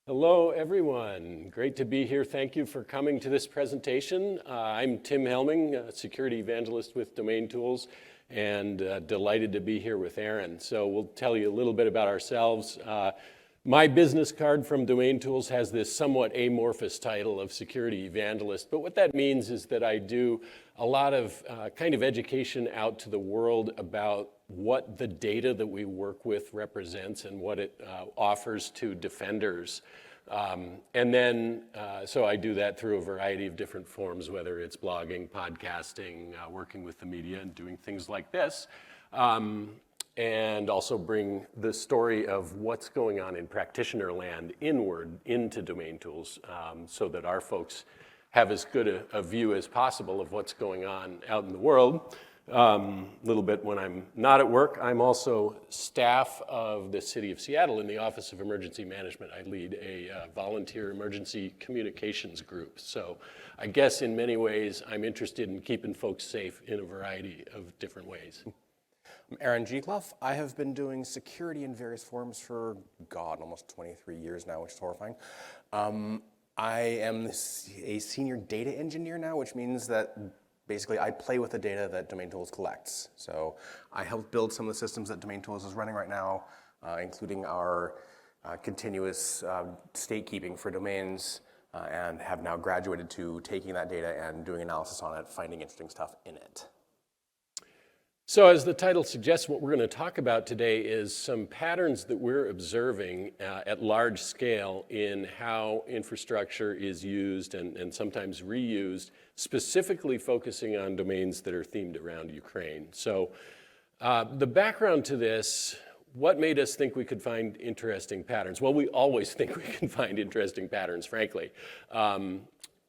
Hello, everyone. Great to be here. Thank you for coming to this presentation. I'm Tim Helming, a security evangelist with DomainTools, and delighted to be here with Aaron. So we'll tell you a little bit about ourselves. My business card from DomainTools has this somewhat amorphous title of security evangelist, but what that means is that I do a lot of kind of education out to the world about what the data that we work with represents and what it offers to defenders. So I do that through a variety of different forms, whether it's blogging, podcasting, working with the media, and doing things like this. And also bring the story of what's going on in practitioner land inward into DomainTools so that our folks have as good a view as possible of what's going on out in the world. A little bit when I'm not at work, I'm also staff of the City of Seattle in the Office of Emergency Management. I lead a volunteer emergency communications group. So I guess in many ways, I'm interested in keeping folks safe in a variety of different ways. I'm Aaron Gee-Clough. I have been doing security in various forms for, almost 23 years now, which is horrifying. I am a senior data engineer now, which means that basically I play with the data that DomainTools collects. So I help build some of the systems that DomainTools is running right now, including our continuous state keeping for domains, and have now graduated to taking that data and doing analysis on it, finding interesting stuff in it. So as the title suggests, what we're going to talk about today is some patterns that we're observing at large scale in how infrastructure is used and sometimes reused, specifically focusing on domains that are themed around Ukraine. So the background to this, what made us think we could find interesting patterns? Well, we always think we can find interesting patterns, frankly.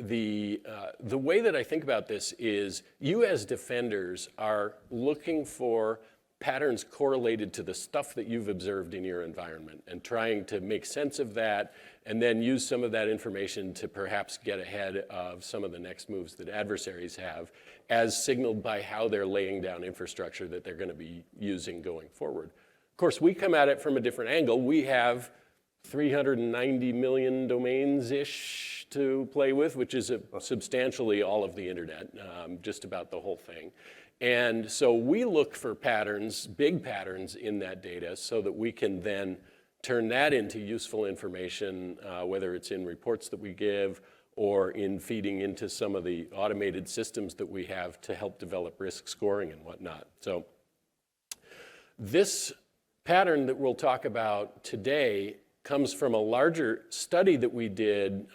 The way that I think about this is you as defenders are looking for patterns correlated to the stuff that you've observed in your environment and trying to make sense of that and then use some of that information to perhaps get ahead of some of the next moves that adversaries have as signaled by how they're laying down infrastructure that they're going to be using going forward. Of course, we come at it from a different angle. We have 390 million domains-ish to play with, which is substantially all of the internet, just about the whole thing. And so we look for patterns, big patterns in that data so that we can then turn that into useful information, whether it's in reports that we give or in feeding into some of the automated systems that we have to help develop risk scoring and whatnot. So this pattern that we'll talk about today comes from a larger study that we did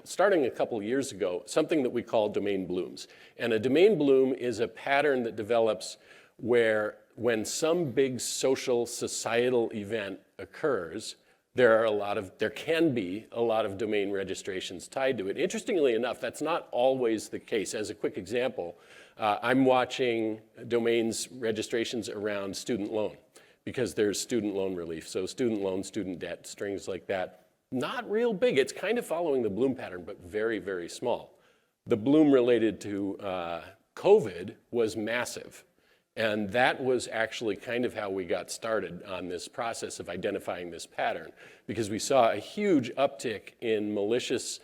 starting a couple of years ago, something that we call domain blooms. And a domain bloom is a pattern that develops where when some big social societal event occurs, there can be a lot of domain registrations tied to it. Interestingly enough, that's not always the case. As a quick example, I'm watching domains registrations around student loan, because there's student loan relief. So student loan, student debt, strings like that. Not real big. It's kind of following the bloom pattern, but very, very small. The bloom related to COVID was massive. And that was actually kind of how we got started on this process of identifying this pattern, because we saw a huge uptick in malicious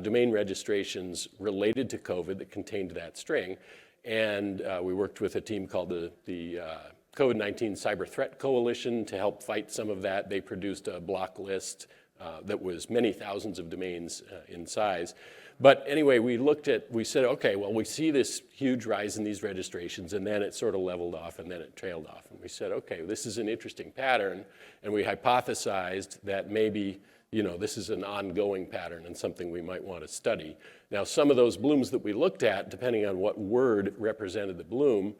domain registrations related to COVID that contained that string. And we worked with a team called the COVID-19 Cyber Threat Coalition to help fight some of that. They produced a block list that was many thousands of domains in size. But anyway, we said, okay, well, we see this huge rise in these registrations, and then it sort of leveled off, and then it trailed off. And we said, okay, this is an interesting pattern, and we hypothesized that maybe, this is an ongoing pattern and something we might want to study. Now, some of those blooms that we looked at, depending on what word represented the bloom,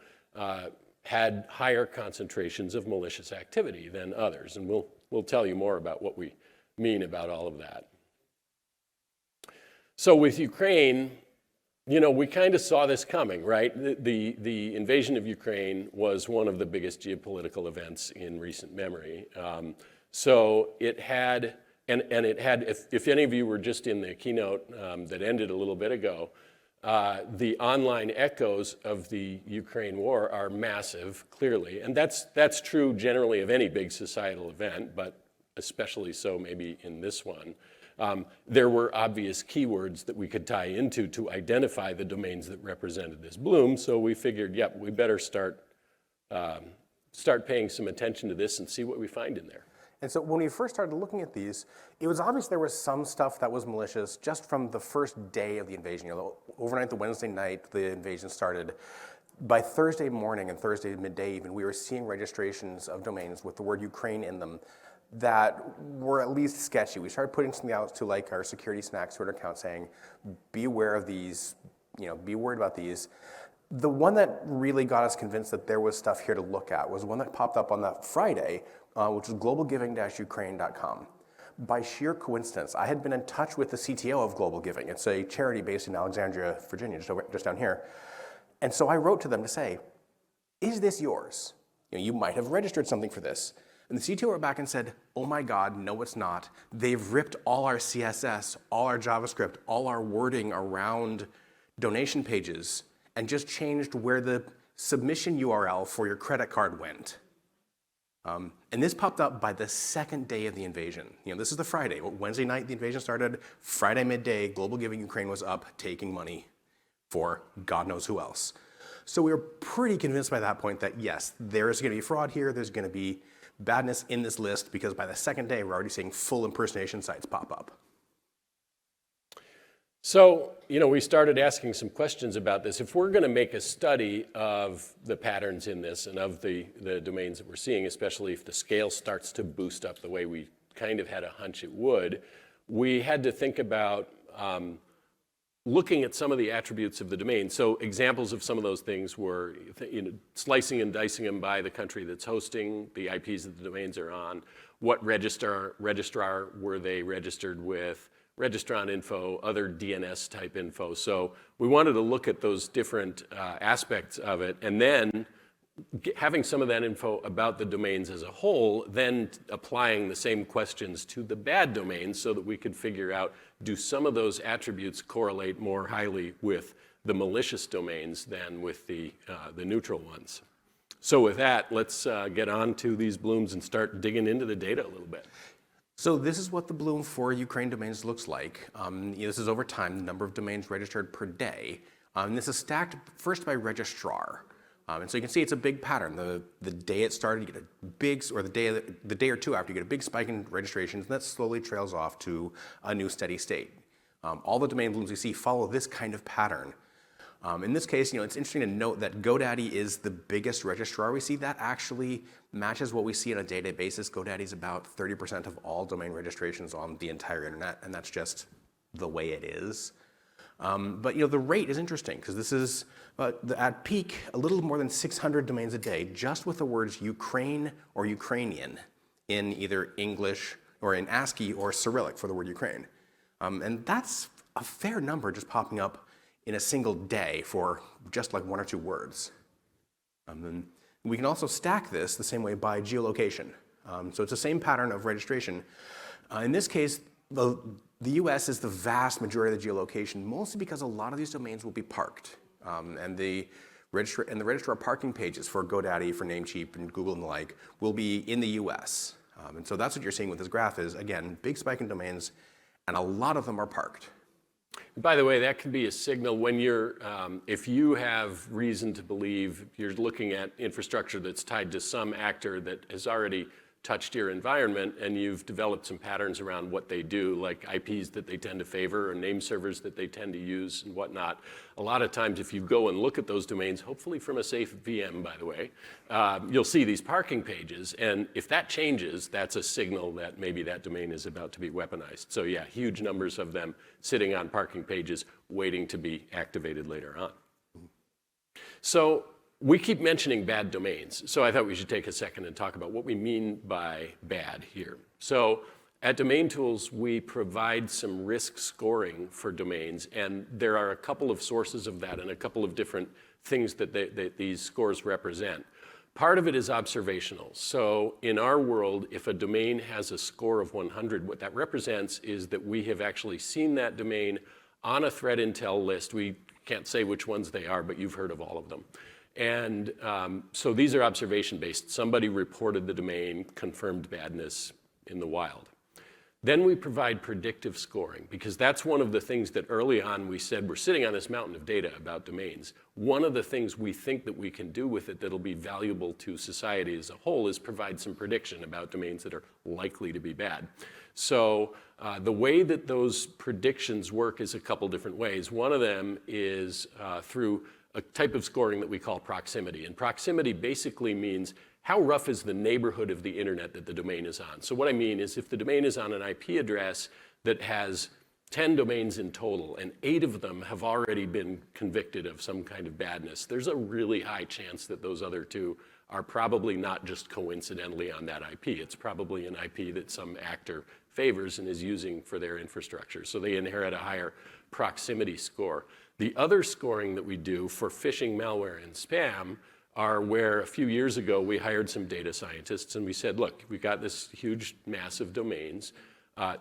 had higher concentrations of malicious activity than others. And we'll tell you more about what we mean about all of that. So with Ukraine, we kind of saw this coming, right? The invasion of Ukraine was one of the biggest geopolitical events in recent memory. So it had, if any of you were just in the keynote that ended a little bit ago, the online echoes of the Ukraine war are massive, clearly. And that's true generally of any big societal event, but especially so maybe in this one. There were obvious keywords that we could tie into to identify the domains that represented this bloom, so we figured, yep, we better start paying some attention to this and see what we find in there. And so when we first started looking at these, it was obvious there was some stuff that was malicious just from the first day of the invasion. You know, overnight, the Wednesday night, the invasion started. By Thursday morning and Thursday midday even, we were seeing registrations of domains with the word Ukraine in them that were at least sketchy. We started putting something out to like our security snacks Twitter account saying, be aware of these, you know, be worried about these. The one that really got us convinced that there was stuff here to look at was one that popped up on that Friday, which was globalgiving-ukraine.com. By sheer coincidence, I had been in touch with the CTO of Global Giving. It's a charity based in Alexandria, Virginia, just down here. And so I wrote to them to say, is this yours? You know, you might have registered something for this. And the CTO wrote back and said, oh my God, no, it's not. They've ripped all our CSS, all our JavaScript, all our wording around donation pages and just changed where the submission URL for your credit card went. And this popped up by the second day of the invasion. You know, this is the Friday. Wednesday night, the invasion started. Friday midday, Global Giving Ukraine was up, taking money for God knows who else. So we were pretty convinced by that point that yes, there is going to be fraud here. There's going to be badness in this list because by the second day, we're already seeing full impersonation sites pop up. So, you know, we started asking some questions about this. If we're going to make a study of the patterns in this and of the domains that we're seeing, especially if the scale starts to boost up the way we kind of had a hunch it would, we had to think about looking at some of the attributes of the domain. So examples of some of those things were, you know, slicing and dicing them by the country that's hosting, the IPs that the domains are on, what registrar were they registered with, registrant info, other DNS type info. So we wanted to look at those different aspects of it, and then having some of that info about the domains as a whole, then applying the same questions to the bad domains so that we could figure out, do some of those attributes correlate more highly with the malicious domains than with the neutral ones? So with that, let's get on to these blooms and start digging into the data a little bit. So this is what the bloom for Ukraine domains looks like. This is over time, the number of domains registered per day. And this is stacked first by registrar. And so you can see it's a big pattern. The day it started, you get a big, or the day or two after, you get a big spike in registrations, and that slowly trails off to a new steady state. All the domain blooms you see follow this kind of pattern. In this case, you know, it's interesting to note that GoDaddy is the biggest registrar we see. That actually matches what we see on a day-to-day basis. GoDaddy is about 30% of all domain registrations on the entire internet, and that's just the way it is. But you know, the rate is interesting because this is at peak a little more than 600 domains a day, just with the words Ukraine or Ukrainian in either English or in ASCII or Cyrillic for the word Ukraine, and that's a fair number just popping up in a single day for just like one or two words. And we can also stack this the same way by geolocation. So it's the same pattern of registration. In this case, the US is the vast majority of the geolocation, mostly because a lot of these domains will be parked. And the registrar parking pages for GoDaddy, for Namecheap, and Google and the like will be in the US. And so that's what you're seeing with this graph is, again, big spike in domains, and a lot of them are parked. By the way, that can be a signal when you're, if you have reason to believe you're looking at infrastructure that's tied to some actor that has already touched your environment and you've developed some patterns around what they do, like IPs that they tend to favor or name servers that they tend to use and whatnot. A lot of times if you go and look at those domains, hopefully from a safe VM, by the way, you'll see these parking pages. And if that changes, that's a signal that maybe that domain is about to be weaponized. So yeah, huge numbers of them sitting on parking pages waiting to be activated later on. So we keep mentioning bad domains, so I thought we should take a second and talk about what we mean by bad here. So at DomainTools, we provide some risk scoring for domains, and there are a couple of sources of that and a couple of different things that these scores represent. Part of it is observational. So in our world, if a domain has a score of 100, what that represents is that we have actually seen that domain on a threat intel list. We can't say which ones they are, but you've heard of all of them. And so these are observation-based. Somebody reported the domain, confirmed badness in the wild. Then we provide predictive scoring, because that's one of the things that early on we said we're sitting on this mountain of data about domains. One of the things we think that we can do with it that'll be valuable to society as a whole is provide some prediction about domains that are likely to be bad. So the way that those predictions work is a couple different ways. One of them is through a type of scoring that we call proximity. And proximity basically means how rough is the neighborhood of the internet that the domain is on. So what I mean is if the domain is on an IP address that has 10 domains in total and 8 of them have already been convicted of some kind of badness, there's a really high chance that those other 2 are probably not just coincidentally on that IP. It's probably an IP that some actor favors and is using for their infrastructure. So they inherit a higher proximity score. The other scoring that we do for phishing, malware, and spam are where a few years ago we hired some data scientists and we said, look, we've got this huge mass of domains.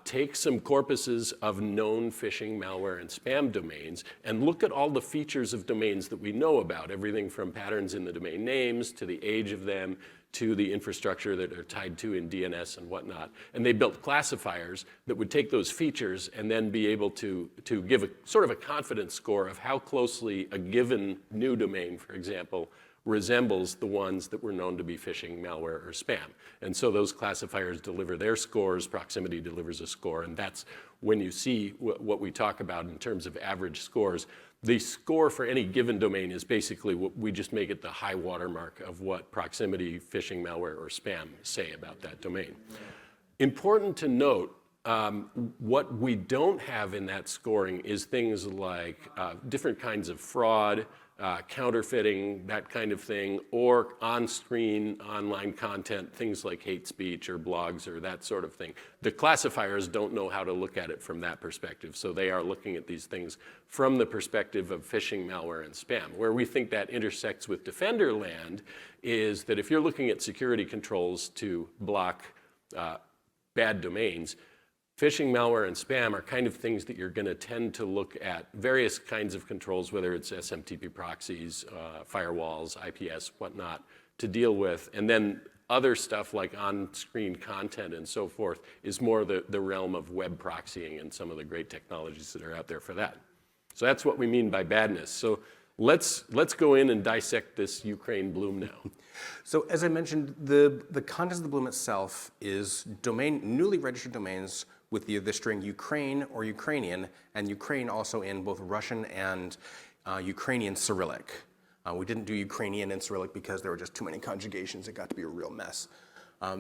Take some corpuses of known phishing, malware, and spam domains and look at all the features of domains that we know about, everything from patterns in the domain names to the age of them to the infrastructure that are tied to in DNS and whatnot. And they built classifiers that would take those features and then be able to give a sort of a confidence score of how closely a given new domain, for example, resembles the ones that were known to be phishing, malware, or spam. And so those classifiers deliver their scores, proximity delivers a score, and that's when you see what we talk about in terms of average scores. The score for any given domain is basically what we just make it the high watermark of what proximity, phishing, malware, or spam say about that domain. Important to note, what we don't have in that scoring is things like different kinds of fraud, counterfeiting, that kind of thing, or on-screen online content, things like hate speech or blogs or that sort of thing. The classifiers don't know how to look at it from that perspective, so they are looking at these things from the perspective of phishing, malware, and spam. Where we think that intersects with Defender land is that if you're looking at security controls to block bad domains, phishing, malware, and spam are kind of things that you're going to tend to look at various kinds of controls, whether it's SMTP proxies, firewalls, IPS, whatnot, to deal with. And then other stuff like on-screen content and so forth is more the realm of web proxying and some of the great technologies that are out there for that. So that's what we mean by badness. So let's go in and dissect this Ukraine bloom now. So as I mentioned, the contents of the bloom itself is newly registered domains with the string Ukraine or Ukrainian, and Ukraine also in both Russian and Ukrainian Cyrillic. We didn't do Ukrainian and Cyrillic because there were just too many conjugations. It got to be a real mess.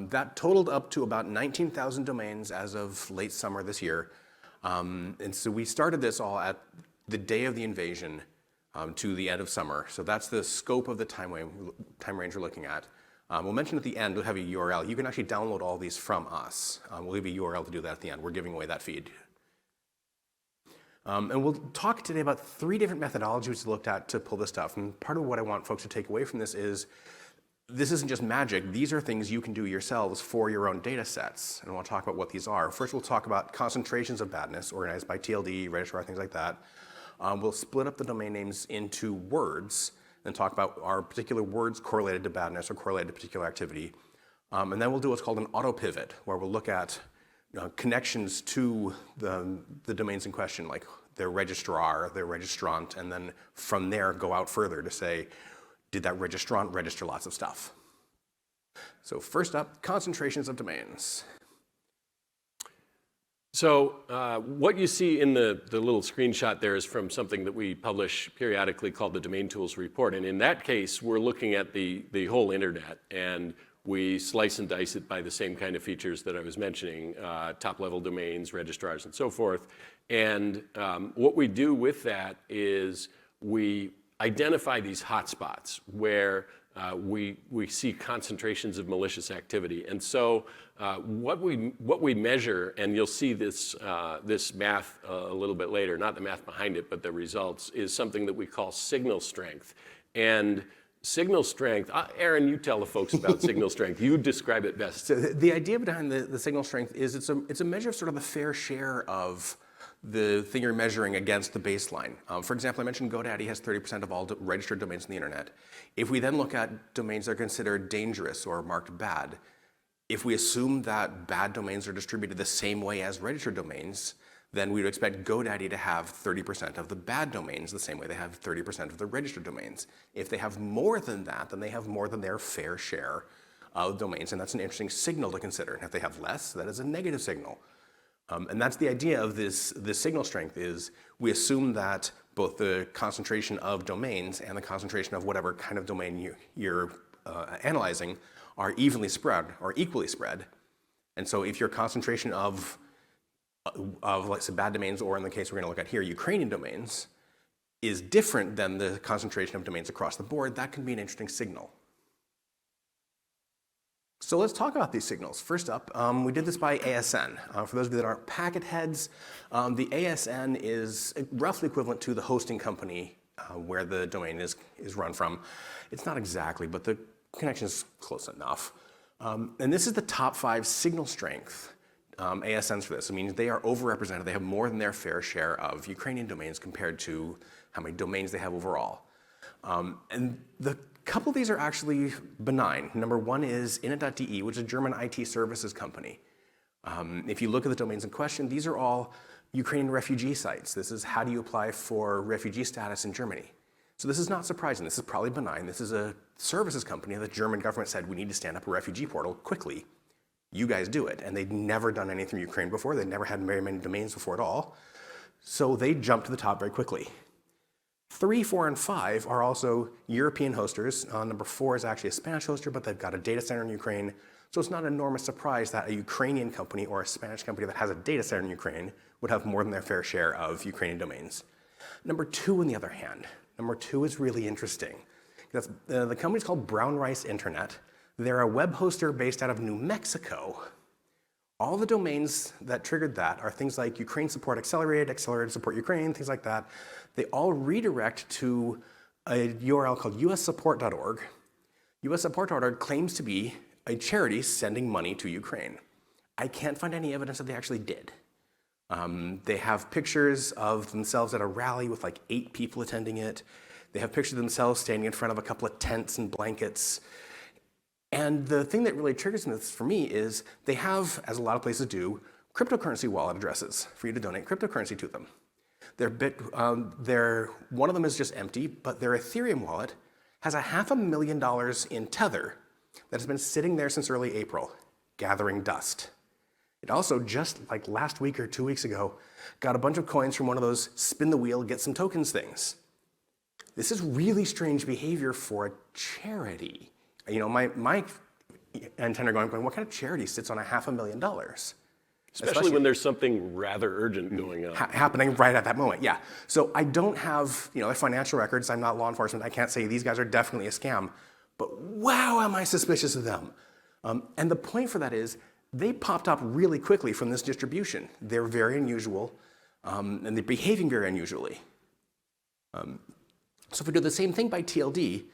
That totaled up to about 19,000 domains as of late summer this year. And so we started this all at the day of the invasion to the end of summer. So that's the scope of the time range we're looking at. We'll mention at the end, we'll have a URL. You can actually download all these from us. We'll leave a URL to do that at the end. We're giving away that feed. And we'll talk today about 3 different methodologies we looked at to pull this stuff. And part of what I want folks to take away from this isn't just magic. These are things you can do yourselves for your own data sets. And we'll talk about what these are. First, we'll talk about concentrations of badness organized by TLD, registrar, things like that. We'll split up the domain names into words and talk about our particular words correlated to badness or correlated to particular activity. And then we'll do what's called an auto pivot, where we'll look at connections to the domains in question, like their registrar, their registrant, and then from there go out further to say, did that registrant register lots of stuff? So first up, concentrations of domains. So what you see in the little screenshot there is from something that we publish periodically called the DomainTools report. And in that case, we're looking at the whole internet, and we slice and dice it by the same kind of features that I was mentioning, top-level domains, registrars, and so forth. And what we do with that is we identify these hotspots where we see concentrations of malicious activity. And so what we measure, and you'll see this math a little bit later, not the math behind it, but the results, is something that we call signal strength. And signal strength, Aaron, you tell the folks about signal strength. You describe it best. So the idea behind the signal strength is it's a measure of sort of the fair share of the thing you're measuring against the baseline. For example, I mentioned GoDaddy has 30% of all registered domains on the internet. If we then look at domains that are considered dangerous or marked bad, If we assume that bad domains are distributed the same way as registered domains, then we would expect GoDaddy to have 30% of the bad domains the same way they have 30% of the registered domains. If they have more than that, then they have more than their fair share of domains, and that's an interesting signal to consider. And if they have less, that is a negative signal. And that's the idea of this signal strength is we assume that both the concentration of domains and the concentration of whatever kind of domain you're analyzing are evenly spread or equally spread. And so if your concentration of let's say bad domains, or in the case we're going to look at here, Ukrainian domains, is different than the concentration of domains across the board, that can be an interesting signal. So let's talk about these signals. First up, we did this by ASN. For those of you that aren't packet heads, the ASN is roughly equivalent to the hosting company where the domain is run from. It's not exactly, but the connection is close enough. And this is the top 5 signal strength ASNs for this. It means they are overrepresented. They have more than their fair share of Ukrainian domains compared to how many domains they have overall. And the couple of these are actually benign. Number one is init.de, which is a German IT services company. If you look at the domains in question, these are all Ukrainian refugee sites. This is how do you apply for refugee status in Germany. So this is not surprising. This is probably benign. This is a services company. The German government said, we need to stand up a refugee portal quickly. You guys do it. And they'd never done anything in Ukraine before. They'd never had very many domains before at all. So they jumped to the top very quickly. 3, 4, and 5 are also European hosters. Number 4 is actually a Spanish hoster, but they've got a data center in Ukraine. So it's not an enormous surprise that a Ukrainian company or a Spanish company that has a data center in Ukraine would have more than their fair share of Ukrainian domains. Number 2, on the other hand, number 2 is really interesting. That's, the company's called Brown Rice Internet. They're a web hoster based out of New Mexico. All the domains that triggered that are things like Ukraine Support Accelerated, Accelerated Support Ukraine, things like that. They all redirect to a URL called ussupport.org. ussupport.org claims to be a charity sending money to Ukraine. I can't find any evidence that they actually did. They have pictures of themselves at a rally with like 8 people attending it. They have pictures of themselves standing in front of a couple of tents and blankets. And the thing that really triggers this for me is they have, as a lot of places do, cryptocurrency wallet addresses for you to donate cryptocurrency to them. One of them is just empty, but their Ethereum wallet has $500,000 in Tether that has been sitting there since early April, gathering dust. It also, just like last week or 2 weeks ago, got a bunch of coins from one of those spin the wheel, get some tokens things. This is really strange behavior for a charity. You know, my antenna going, what kind of charity sits on $500,000? Especially when there's something rather urgent going on. Happening right at that moment, yeah. So I don't have, their financial records. I'm not law enforcement. I can't say these guys are definitely a scam. But wow, am I suspicious of them. And the point for that is they popped up really quickly from this distribution. They're very unusual, and they're behaving very unusually. So if we do the same thing by TLD,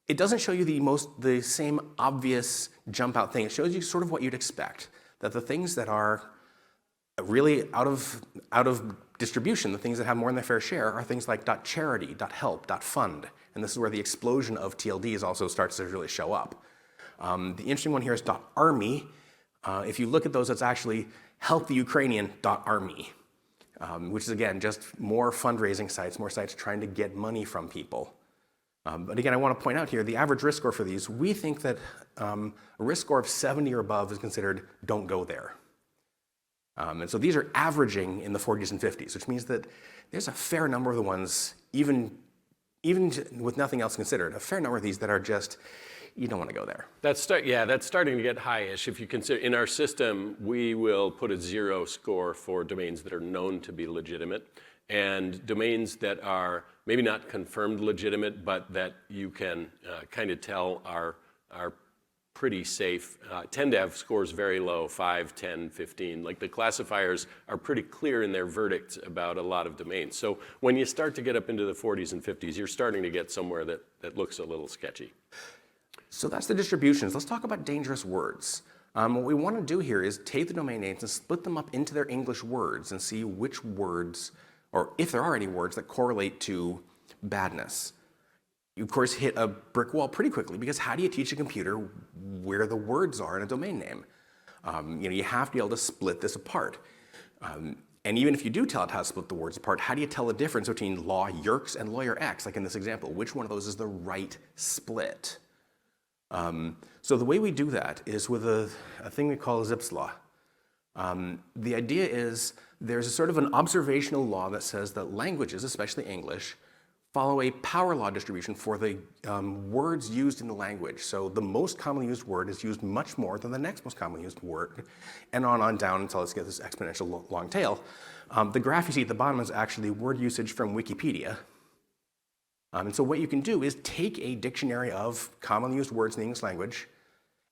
it doesn't show you the same obvious jump out thing. It shows you sort of what you'd expect, that the things that are really out of distribution, the things that have more than their fair share, are things like .charity, .help, .fund, and this is where the explosion of TLDs also starts to really show up. The interesting one here is .army. If you look at those, it's actually help the Ukrainian .army, which is again just more fundraising sites, more sites trying to get money from people. But again, I want to point out here, the average risk score for these, we think that a risk score of 70 or above is considered don't go there. And so these are averaging in the 40s and 50s, which means that there's a fair number of the ones, even with nothing else considered, a fair number of these that are just, you don't want to go there. That's starting to get high-ish. If you consider, in our system, we will put a 0 score for domains that are known to be legitimate, and domains that are maybe not confirmed legitimate, but that you can kind of tell are pretty safe, tend to have scores very low, 5, 10, 15. Like the classifiers are pretty clear in their verdicts about a lot of domains. So when you start to get up into the 40s and 50s, you're starting to get somewhere that looks a little sketchy. So that's the distributions. Let's talk about dangerous words. What we want to do here is take the domain names and split them up into their English words and see which words, or if there are any words that correlate to badness. You, of course, hit a brick wall pretty quickly because how do you teach a computer where the words are in a domain name? You have to be able to split this apart. And even if you do tell it how to split the words apart, how do you tell the difference between law yerks and lawyer X, like in this example? Which one of those is the right split? So the way we do that is with a thing we call Zipf's law. The idea is there's a sort of an observational law that says that languages, especially English, follow a power law distribution for the words used in the language. So the most commonly used word is used much more than the next most commonly used word, and on down until it's got this exponential long tail. The graph you see at the bottom is actually word usage from Wikipedia. And so what you can do is take a dictionary of commonly used words in the English language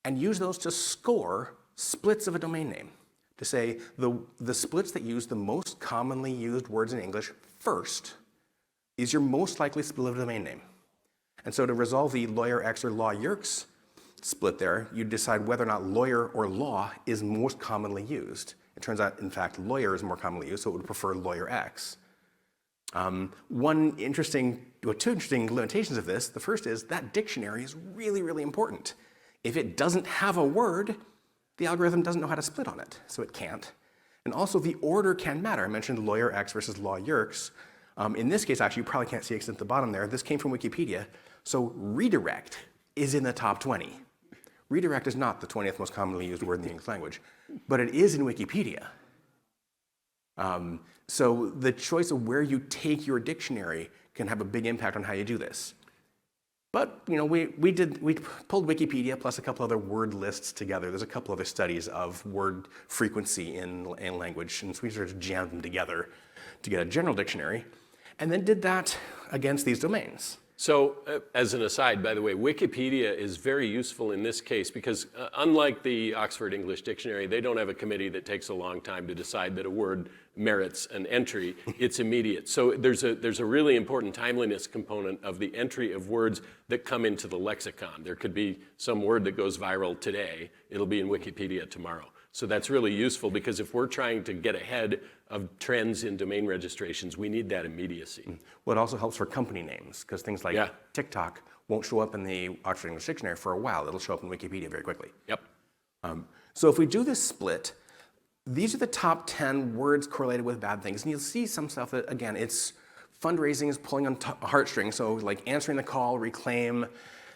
and use those to score splits of a domain name. To say the splits that use the most commonly used words in English first is your most likely split of a domain name. And so to resolve the lawyer X or law yerks split there, you decide whether or not lawyer or law is most commonly used. It turns out, in fact, lawyer is more commonly used, so it would prefer lawyer X. Two interesting limitations of this. The first is that dictionary is really, really important. If it doesn't have a word, the algorithm doesn't know how to split on it, so it can't. And also the order can matter. I mentioned lawyer X versus law yerks. In this case, actually, you probably can't see it at the bottom there. This came from Wikipedia. So redirect is in the top 20. Redirect is not the 20th most commonly used word in the English language, but it is in Wikipedia. So the choice of where you take your dictionary can have a big impact on how you do this. But we pulled Wikipedia plus a couple other word lists together. There's a couple other studies of word frequency in language, and so we sort of jammed them together to get a general dictionary, and then did that against these domains. So as an aside, by the way, Wikipedia is very useful in this case because unlike the Oxford English Dictionary, they don't have a committee that takes a long time to decide that a word merits an entry. It's immediate. So there's a really important timeliness component of the entry of words that come into the lexicon. There could be some word that goes viral today. It'll be in Wikipedia tomorrow. So that's really useful because if we're trying to get ahead of trends in domain registrations, we need that immediacy. Well, it also helps for company names because things like TikTok won't show up in the Oxford English Dictionary for a while. It'll show up in Wikipedia very quickly. Yep. So if we do this split, these are the top 10 words correlated with bad things. And you'll see some stuff that, again, it's fundraising is pulling on heartstrings. So like answering the call, reclaim.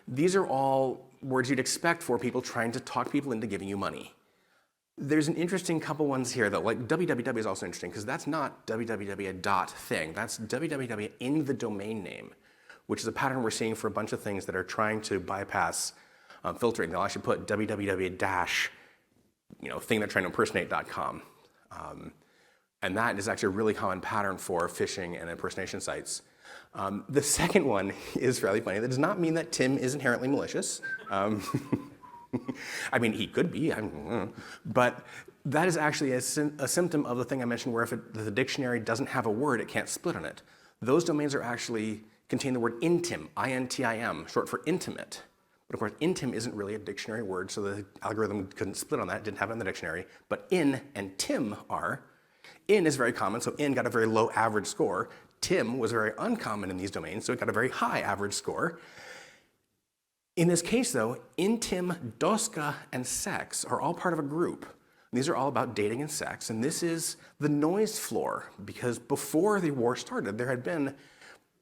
These are all words you'd expect for people trying to talk people into giving you money. There's an interesting couple ones here though, like www is also interesting because that's not www.thing, that's www in the domain name, which is a pattern we're seeing for a bunch of things that are trying to bypass filtering. They'll actually put www dash, thing they're trying to impersonate.com. And that is actually a really common pattern for phishing and impersonation sites. The second one is fairly funny. That does not mean that Tim is inherently malicious. I mean, he could be, but that is actually a symptom of the thing I mentioned where if the dictionary doesn't have a word, it can't split on it. Those domains contain the word intim, I-N-T-I-M, short for intimate. But of course, intim isn't really a dictionary word, so the algorithm couldn't split on that, didn't have it in the dictionary. But in and tim are. In is very common, so in got a very low average score. Tim was very uncommon in these domains, so it got a very high average score. In this case, though, intim, doska, and sex are all part of a group. These are all about dating and sex, and this is the noise floor, because before the war started, there had been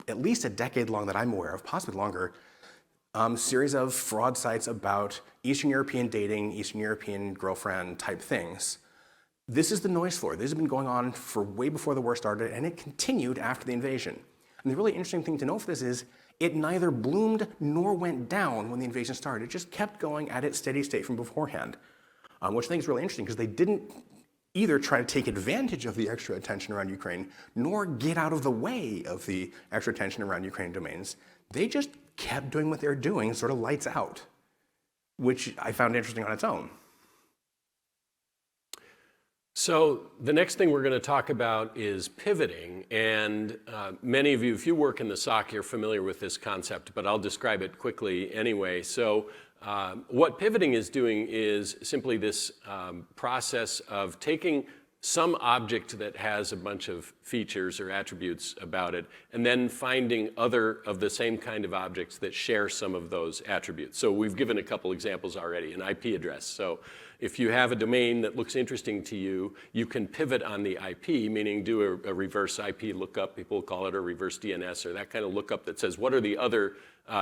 at least a decade long that I'm aware of, possibly longer, series of fraud sites about Eastern European dating, Eastern European girlfriend type things. This is the noise floor. This has been going on for way before the war started, and it continued after the invasion. And the really interesting thing to know for this is it neither bloomed nor went down when the invasion started. It just kept going at its steady state from beforehand, which I think is really interesting because they didn't either try to take advantage of the extra attention around Ukraine, nor get out of the way of the extra attention around Ukrainian domains. They just kept doing what they were doing, sort of lights out, which I found interesting on its own. So the next thing we're going to talk about is pivoting, and many of you, if you work in the SOC, you're familiar with this concept, but I'll describe it quickly anyway. So what pivoting is doing is simply this process of taking some object that has a bunch of features or attributes about it, and then finding other of the same kind of objects that share some of those attributes. So we've given a couple examples already, an IP address. So if you have a domain that looks interesting to you, you can pivot on the IP, meaning do a reverse IP lookup. People call it a reverse DNS or that kind of lookup that says, what are the other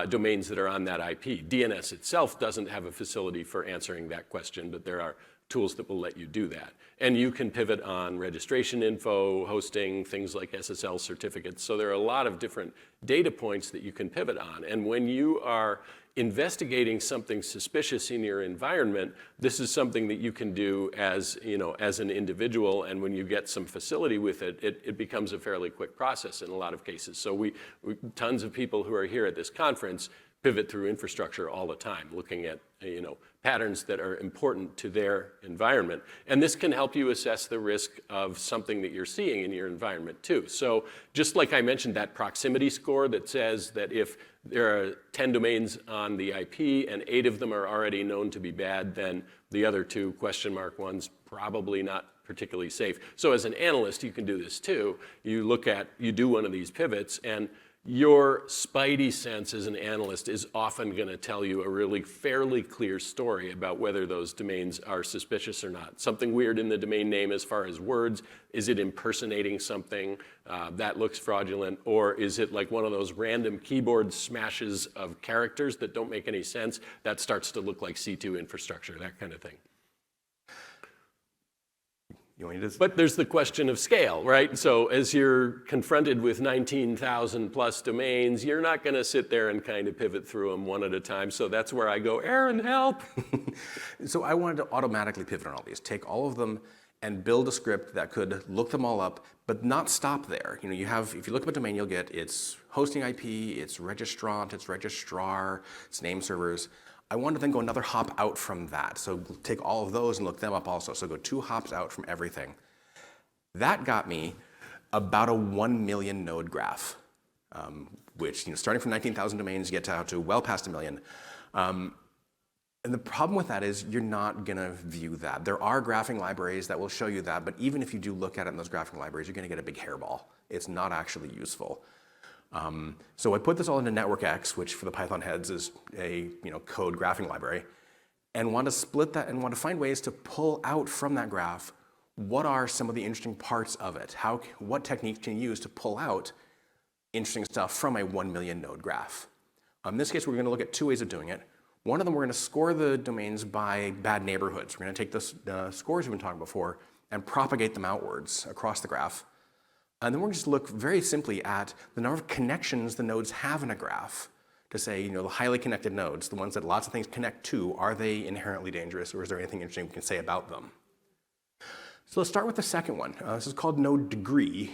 domains that are on that IP? DNS itself doesn't have a facility for answering that question, but there are tools that will let you do that. And you can pivot on registration info, hosting, things like SSL certificates. So there are a lot of different data points that you can pivot on. And when you are investigating something suspicious in your environment, this is something that you can do as, as an individual. And when you get some facility with it, it becomes a fairly quick process in a lot of cases. So we tons of people who are here at this conference pivot through infrastructure all the time, looking at patterns that are important to their environment. And this can help you assess the risk of something that you're seeing in your environment too. So just like I mentioned, that proximity score that says that if there are 10 domains on the IP and 8 of them are already known to be bad, then the other 2 question mark ones probably not particularly safe. So as an analyst, you can do this too. You do one of these pivots, and your spidey sense as an analyst is often going to tell you a really fairly clear story about whether those domains are suspicious or not. Something weird in the domain name as far as words. Is it impersonating something that looks fraudulent? Or is it like one of those random keyboard smashes of characters that don't make any sense? That starts to look like C2 infrastructure, that kind of thing. But there's the question of scale, right? So as you're confronted with 19,000 plus domains, you're not going to sit there and kind of pivot through them one at a time. So that's where I go, Aaron, help. So I wanted to automatically pivot on all these, take all of them and build a script that could look them all up, but not stop there. If you look up a domain, you'll get its hosting IP, its registrant, its registrar, its name servers. I wanted to then go another hop out from that. So take all of those and look them up also. So go 2 hops out from everything. That got me about a 1 million node graph, which starting from 19,000 domains, you get out to well past 1 million. And the problem with that is you're not going to view that. There are graphing libraries that will show you that, but even if you do look at it in those graphing libraries, you're going to get a big hairball. It's not actually useful. So I put this all into NetworkX, which for the Python heads is a code graphing library, and want to split that and want to find ways to pull out from that graph what are some of the interesting parts of it. What techniques can you use to pull out interesting stuff from a 1 million node graph? In this case, we're going to look at 2 ways of doing it. One of them, we're going to score the domains by bad neighborhoods. We're going to take the scores we've been talking before and propagate them outwards across the graph. And then we're going to just look very simply at the number of connections the nodes have in a graph to say, the highly connected nodes, the ones that lots of things connect to, are they inherently dangerous, or is there anything interesting we can say about them? So let's start with the second one. This is called node degree.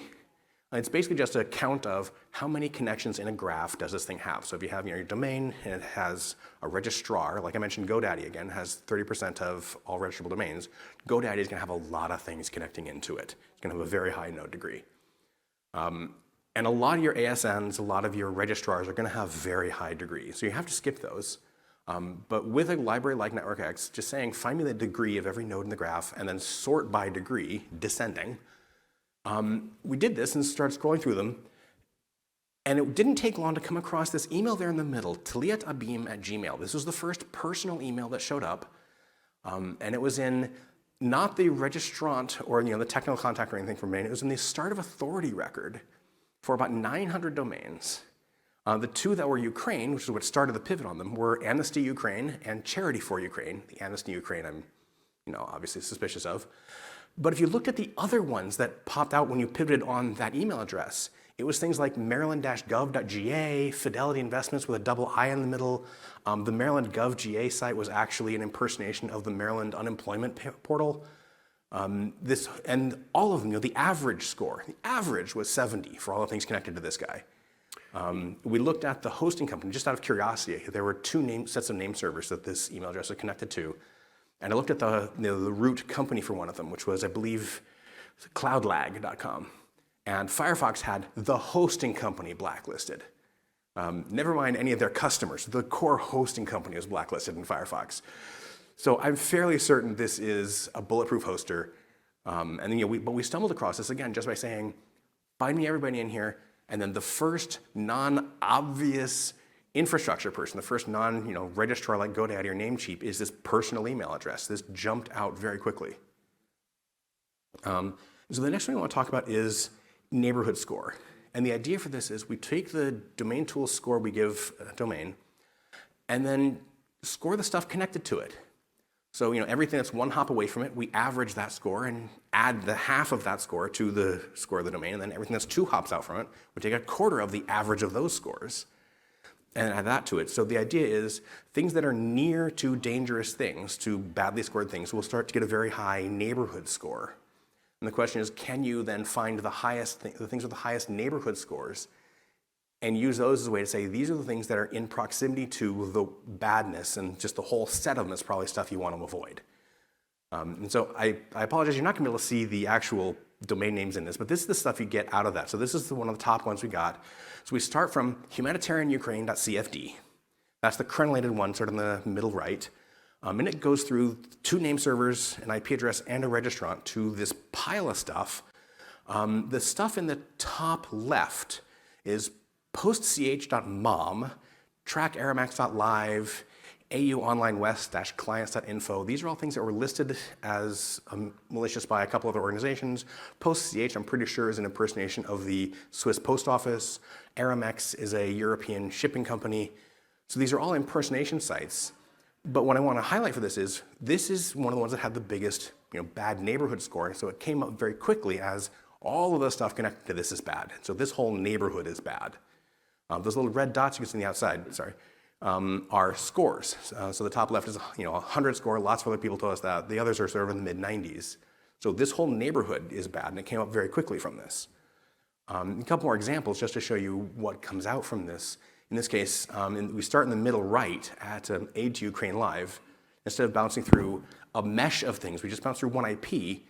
It's basically just a count of how many connections in a graph does this thing have. So if you have your domain and it has a registrar, like I mentioned, GoDaddy again has 30% of all registrable domains. GoDaddy is going to have a lot of things connecting into it. It's going to have a very high node degree. And a lot of your ASNs, a lot of your registrars are going to have very high degrees. So you have to skip those. But with a library like NetworkX, just saying, find me the degree of every node in the graph and then sort by degree, descending. We did this and started scrolling through them. And it didn't take long to come across this email there in the middle, taliatabim@gmail. This was the first personal email that showed up. And it was in not the registrant or the technical contact or anything from domain. It was in the start of authority record for about 900 domains. The 2 that were Ukraine, which is what started the pivot on them, were Amnesty Ukraine and Charity for Ukraine. The Amnesty Ukraine I'm obviously suspicious of. But if you looked at the other ones that popped out when you pivoted on that email address, it was things like maryland-gov.ga, Fidelity Investments with a double I in the middle. The Maryland Gov.ga site was actually an impersonation of the Maryland unemployment portal. And all of them, the average score, the average was 70 for all the things connected to this guy. We looked at the hosting company, just out of curiosity. There were 2 sets of name servers that this email address was connected to. And I looked at the root company for one of them, which was, I believe, cloudlag.com. And Firefox had the hosting company blacklisted. Never mind any of their customers. The core hosting company was blacklisted in Firefox. So I'm fairly certain this is a bulletproof hoster. And then, but we stumbled across this again just by saying, find me everybody in here, and then the first non-obvious infrastructure person, the first registrar like GoDaddy or Namecheap is this personal email address. This jumped out very quickly. So the next thing I want to talk about is neighborhood score. And the idea for this is we take the DomainTools score we give a domain, and then score the stuff connected to it. So everything that's one hop away from it, we average that score and add the half of that score to the score of the domain, and then everything that's 2 hops out from it, we take a quarter of the average of those scores and add that to it. So the idea is things that are near to dangerous things, to badly scored things, will start to get a very high neighborhood score. And the question is, can you then find the things with the highest neighborhood scores and use those as a way to say, these are the things that are in proximity to the badness, and just the whole set of them is probably stuff you want to avoid. And so I apologize, you're not going to be able to see the actual domain names in this, but this is the stuff you get out of that. So this is one of the top ones we got. So we start from humanitarianukraine.cfd. That's the crenellated one, sort of in the middle right. And it goes through 2 name servers, an IP address, and a registrant to this pile of stuff. The stuff in the top left is postch.mom, trackaramax.live, auonlinewest-clients.info. These are all things that were listed as malicious by a couple other organizations. Postch, I'm pretty sure, is an impersonation of the Swiss post office. Aramex is a European shipping company. So these are all impersonation sites. But what I want to highlight for this is one of the ones that had the biggest bad neighborhood score. So it came up very quickly as all of the stuff connected to this is bad. So this whole neighborhood is bad. Those little red dots you can see on the outside, are scores. So the top left is 100 score. Lots of other people told us that. The others are sort of in the mid-90s. So this whole neighborhood is bad, and it came up very quickly from this. A couple more examples just to show you what comes out from this. In this case, we start in the middle right at Aid to Ukraine Live. Instead of bouncing through a mesh of things, we just bounce through one IP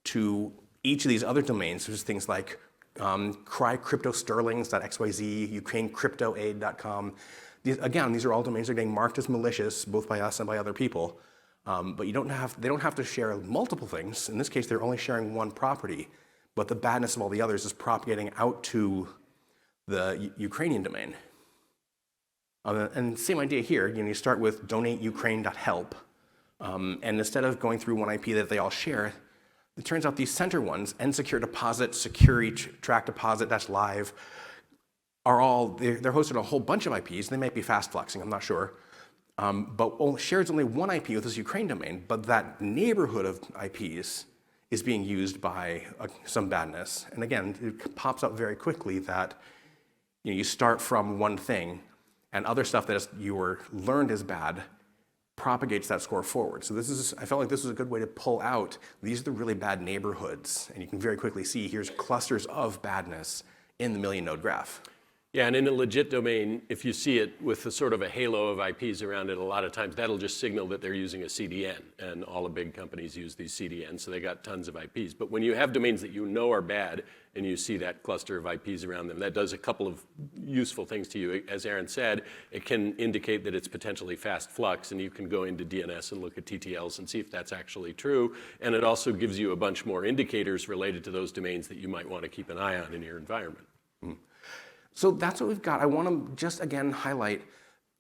to each of these other domains. There's things like crycryptosterlings.xyz, ukrainecryptoaid.com. These are all domains that are getting marked as malicious, both by us and by other people. But they don't have to share multiple things. In this case, they're only sharing one property. But the badness of all the others is propagating out to the Ukrainian domain. And same idea here. You start with donateukraine.help. And instead of going through one IP that they all share, it turns out these center ones, nsecure deposit, security, track deposit, -live, they're hosted on a whole bunch of IPs. They might be fast flexing, I'm not sure. But shares only one IP with this Ukraine domain, but that neighborhood of IPs is being used by some badness. And again, it pops up very quickly that you start from one thing, and other stuff that you were learned is bad propagates that score forward. So I felt like this was a good way to pull out, these are the really bad neighborhoods. And you can very quickly see here's clusters of badness in the million node graph. Yeah, and in a legit domain, if you see it with a sort of a halo of IPs around it, a lot of times that'll just signal that they're using a CDN, and all the big companies use these CDNs, so they got tons of IPs. But when you have domains that you know are bad, and you see that cluster of IPs around them, that does a couple of useful things to you. As Aaron said, it can indicate that it's potentially fast flux, and you can go into DNS and look at TTLs and see if that's actually true. And it also gives you a bunch more indicators related to those domains that you might want to keep an eye on in your environment. So that's what we've got. I want to just again highlight,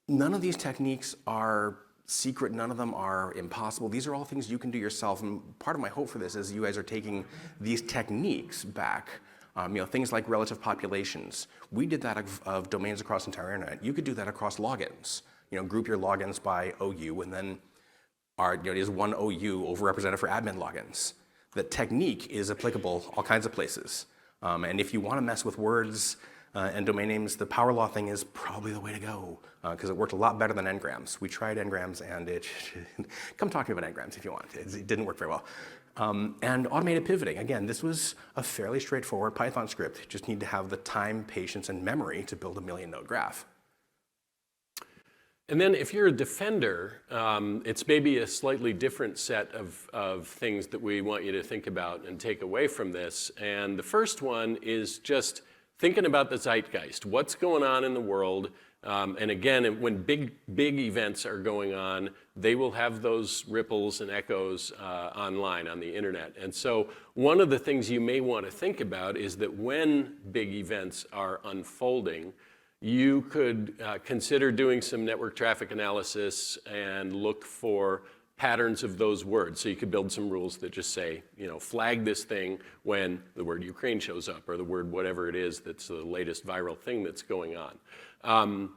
none of these techniques are secret, none of them are impossible. These are all things you can do yourself. And part of my hope for this is you guys are taking these techniques back. Things like relative populations. We did that of domains across the entire internet. You could do that across logins. Group your logins by OU, and then is one OU overrepresented for admin logins. The technique is applicable all kinds of places. And if you want to mess with words and domain names, the power law thing is probably the way to go, because it worked a lot better than ngrams. We tried ngrams, and come talk to me about ngrams if you want. It didn't work very well. And automated pivoting. Again, this was a fairly straightforward Python script. You just need to have the time, patience, and memory to build a million-node graph. And then if you're a defender, it's maybe a slightly different set of things that we want you to think about and take away from this. And the first one is just thinking about the zeitgeist. What's going on in the world? And again, when big events are going on, they will have those ripples and echoes online on the internet. And so one of the things you may want to think about is that when big events are unfolding, you could consider doing some network traffic analysis and look for patterns of those words. So you could build some rules that just say, flag this thing when the word Ukraine shows up, or the word whatever it is that's the latest viral thing that's going on.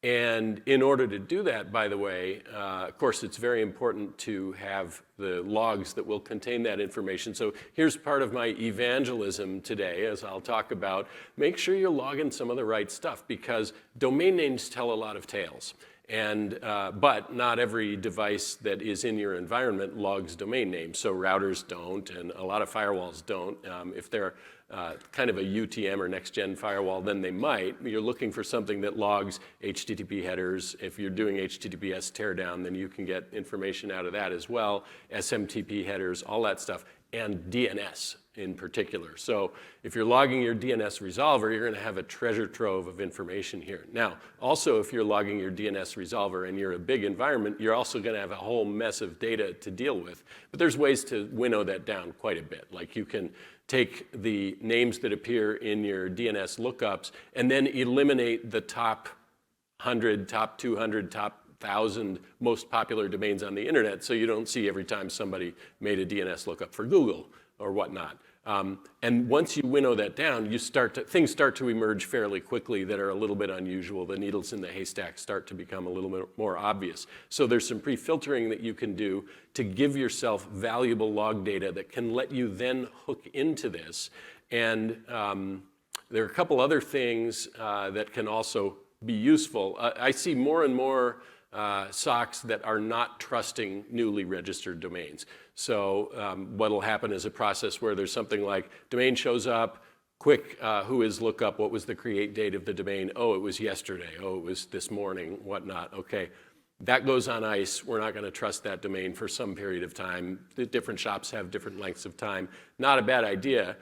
And in order to do that, by the way, of course, it's very important to have the logs that will contain that information. So here's part of my evangelism today, as I'll talk about. Make sure you're logging some of the right stuff, because domain names tell a lot of tales. But not every device that is in your environment logs domain names. So routers don't, and a lot of firewalls don't. If they're kind of a UTM or next-gen firewall, then they might. You're looking for something that logs HTTP headers. If you're doing HTTPS teardown, then you can get information out of that as well, SMTP headers, all that stuff, and DNS in particular. So if you're logging your DNS resolver, you're going to have a treasure trove of information here. Now, also, if you're logging your DNS resolver and you're a big environment, you're also going to have a whole mess of data to deal with. But there's ways to winnow that down quite a bit. Like you can take the names that appear in your DNS lookups and then eliminate the top 100, top 200, top 1,000 most popular domains on the internet, so you don't see every time somebody made a DNS lookup for Google or whatnot. And once you winnow that down, things start to emerge fairly quickly that are a little bit unusual. The needles in the haystack start to become a little bit more obvious. So there's some pre-filtering that you can do to give yourself valuable log data that can let you then hook into this. And there are a couple other things that can also be useful. I see more and more SOCs that are not trusting newly registered domains. So what'll happen is a process where there's something like domain shows up, quick whois lookup, what was the create date of the domain? Oh, it was yesterday. Oh, it was this morning, whatnot. Okay, that goes on ice. We're not going to trust that domain for some period of time. The different shops have different lengths of time. Not a bad idea.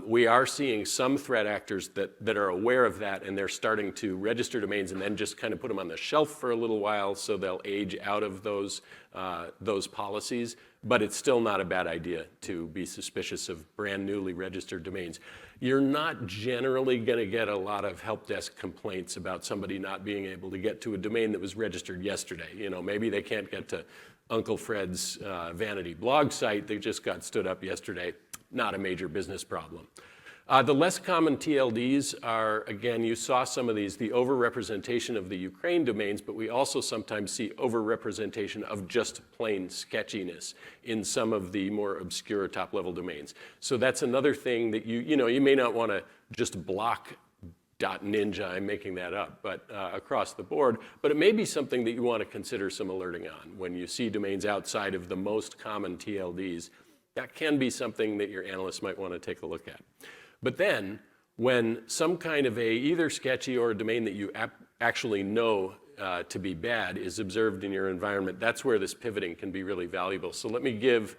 We are seeing some threat actors that are aware of that, and they're starting to register domains and then just kind of put them on the shelf for a little while so they'll age out of those policies. But it's still not a bad idea to be suspicious of brand newly registered domains. You're not generally going to get a lot of help desk complaints about somebody not being able to get to a domain that was registered yesterday. Maybe they can't get to Uncle Fred's vanity blog site that just got stood up yesterday. Not a major business problem. The less common TLDs are, again, you saw some of these, the overrepresentation of the Ukraine domains, but we also sometimes see overrepresentation of just plain sketchiness in some of the more obscure top-level domains. So that's another thing that you may not want to just block .ninja, I'm making that up, but across the board. But it may be something that you want to consider some alerting on. When you see domains outside of the most common TLDs, that can be something that your analysts might want to take a look at. But then, when some kind of either sketchy or a domain that you actually know to be bad is observed in your environment, that's where this pivoting can be really valuable. So let me give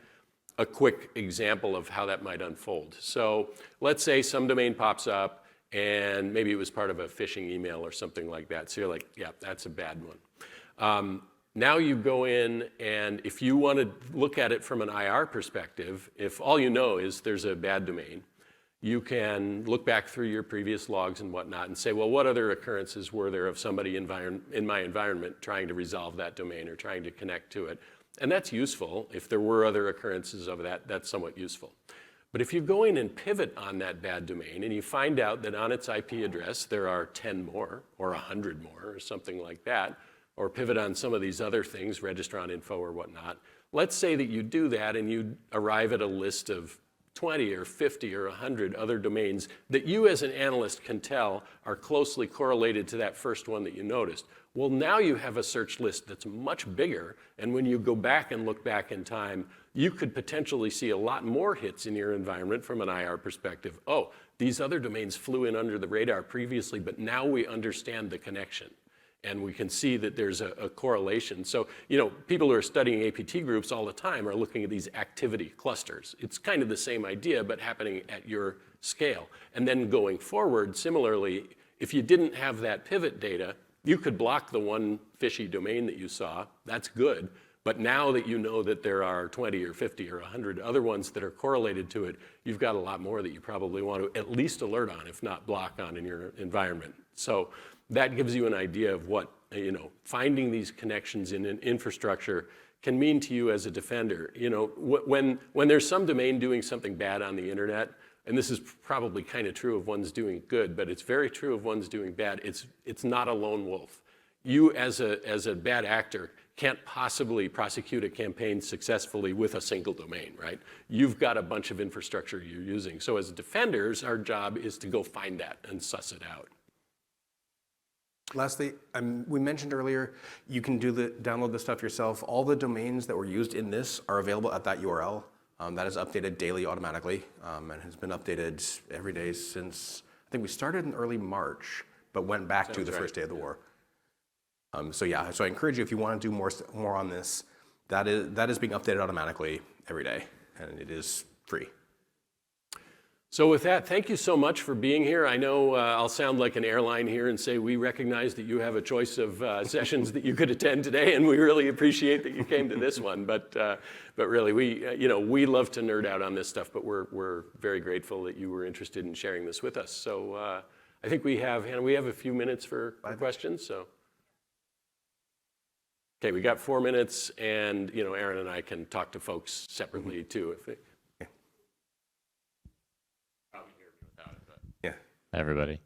a quick example of how that might unfold. So let's say some domain pops up, and maybe it was part of a phishing email or something like that. So you're like, yeah, that's a bad one. Now you go in, and if you want to look at it from an IR perspective, if all you know is there's a bad domain, you can look back through your previous logs and whatnot and say, well, what other occurrences were there of somebody in my environment trying to resolve that domain or trying to connect to it? And that's useful. If there were other occurrences of that, that's somewhat useful. But if you go in and pivot on that bad domain and you find out that on its IP address there are 10 more or 100 more or something like that, or pivot on some of these other things, registrant info or whatnot, let's say that you do that and you arrive at a list of 20 or 50 or 100 other domains that you as an analyst can tell are closely correlated to that first one that you noticed. Well, now you have a search list that's much bigger, and when you go back and look back in time, you could potentially see a lot more hits in your environment from an IR perspective. Oh, these other domains flew in under the radar previously, but now we understand the connection. And we can see that there's a correlation. So, people who are studying APT groups all the time are looking at these activity clusters. It's kind of the same idea, but happening at your scale. And then going forward, similarly, if you didn't have that pivot data, You could block the one fishy domain that you saw. That's good. But now that you know that there are 20 or 50 or 100 other ones that are correlated to it, you've got a lot more that you probably want to at least alert on, if not block on in your environment. So that gives you an idea of what, finding these connections in an infrastructure can mean to you as a defender. When there's some domain doing something bad on the internet, and this is probably kind of true of ones doing good, but it's very true of ones doing bad, it's not a lone wolf. You as a bad actor can't possibly prosecute a campaign successfully with a single domain, right? You've got a bunch of infrastructure you're using. So as defenders, our job is to go find that and suss it out. Lastly, we mentioned earlier, you can download the stuff yourself. All the domains that were used in this are available at that URL. That is updated daily automatically and has been updated every day since, I think we started in early March, but went back to the first day of the war. So I encourage you, if you want to do more on this, that is being updated automatically every day, and it is free. So with that, thank you so much for being here. I know I'll sound like an airline here and say we recognize that you have a choice of sessions that you could attend today, and we really appreciate that you came to this one. But really, we love to nerd out on this stuff, but we're very grateful that you were interested in sharing this with us. So I think we have a few minutes for questions. So. Okay, we got 4 minutes, and Aaron and I can talk to folks separately too. If they... Probably hear me without it, but... Yeah. Hi, everybody.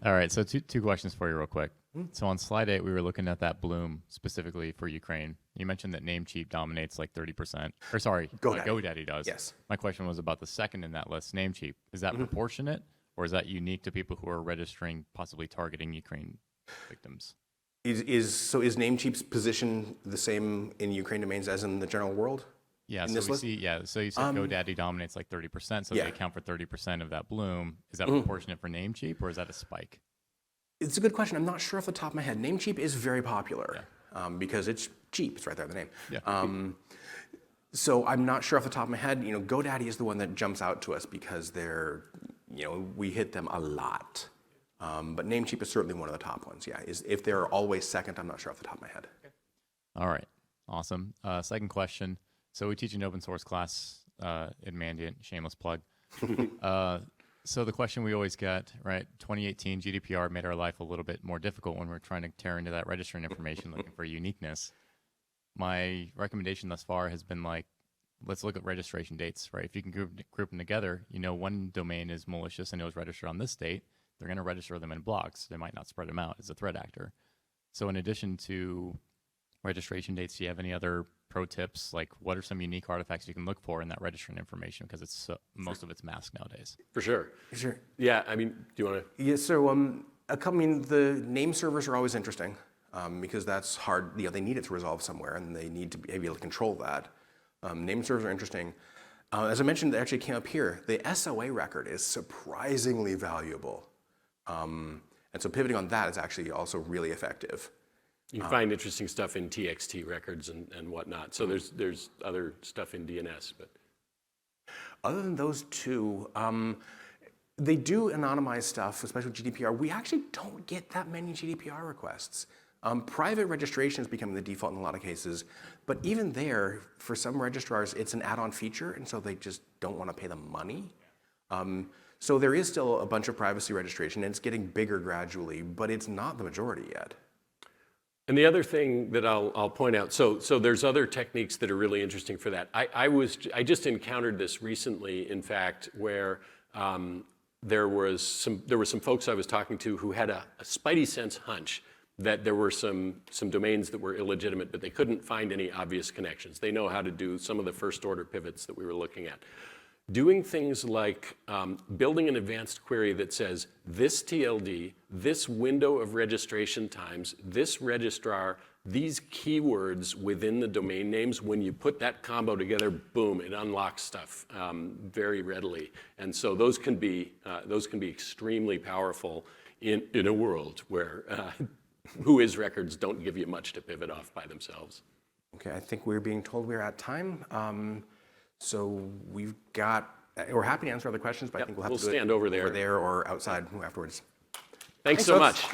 All right, so two questions for you real quick. So on slide 8, we were looking at that bloom specifically for Ukraine. You mentioned that Namecheap dominates like 30%. Or sorry, GoDaddy does. Yes. My question was about the second in that list, Namecheap. Is that proportionate, or is that unique to people who are registering, possibly targeting Ukraine victims? Is Namecheap's position the same in Ukraine domains as in the general world? Yeah, so you said GoDaddy dominates like 30%, so they account for 30% of that bloom. Is that proportionate for Namecheap, or is that a spike? It's a good question. I'm not sure off the top of my head. Namecheap is very popular because it's cheap. It's right there in the name. Yeah. So I'm not sure off the top of my head. GoDaddy is the one that jumps out to us because we hit them a lot. But Namecheap is certainly one of the top ones. Yeah, if they're always second, I'm not sure off the top of my head. Okay. All right, awesome. Second question. So we teach an open source class in Mandiant, shameless plug. So the question we always get, right, 2018 GDPR made our life a little bit more difficult when we're trying to tear into that registering information looking for uniqueness. My recommendation thus far has been let's look at registration dates, right? If you can group them together, one domain is malicious and it was registered on this date. They're going to register them in blocks. They might not spread them out as a threat actor. So in addition to registration dates, do you have any other pro tips? Like, what are some unique artifacts you can look for in that registering information? Because most of it's masked nowadays. For sure. Sure. Yeah, do you want to? Yeah, so the name servers are always interesting because that's hard. They need it to resolve somewhere, and they need to be able to control that. Name servers are interesting. As I mentioned, they actually came up here. The SOA record is surprisingly valuable. And so pivoting on that is actually also really effective. You can find interesting stuff in TXT records and whatnot. So there's other stuff in DNS, but other than those two, they do anonymize stuff, especially with GDPR. We actually don't get that many GDPR requests. Private registration is becoming the default in a lot of cases, but even there, for some registrars, it's an add-on feature, and so they just don't want to pay the money. So there is still a bunch of privacy registration, and it's getting bigger gradually, but it's not the majority yet. And the other thing that I'll point out, so there's other techniques that are really interesting for that. I just encountered this recently, in fact, where there were some folks I was talking to who had a spidey sense hunch that there were some domains that were illegitimate, but they couldn't find any obvious connections. They know how to do some of the first order pivots that we were looking at. Doing things like building an advanced query that says this TLD, this window of registration times, this registrar, these keywords within the domain names, when you put that combo together, boom, it unlocks stuff very readily. And so those can be extremely powerful in a world where whois records don't give you much to pivot off by themselves. Okay, I think we're being told we're at time. So we're happy to answer other questions, but I think we'll have to do stand over there or outside afterwards. Thanks so much.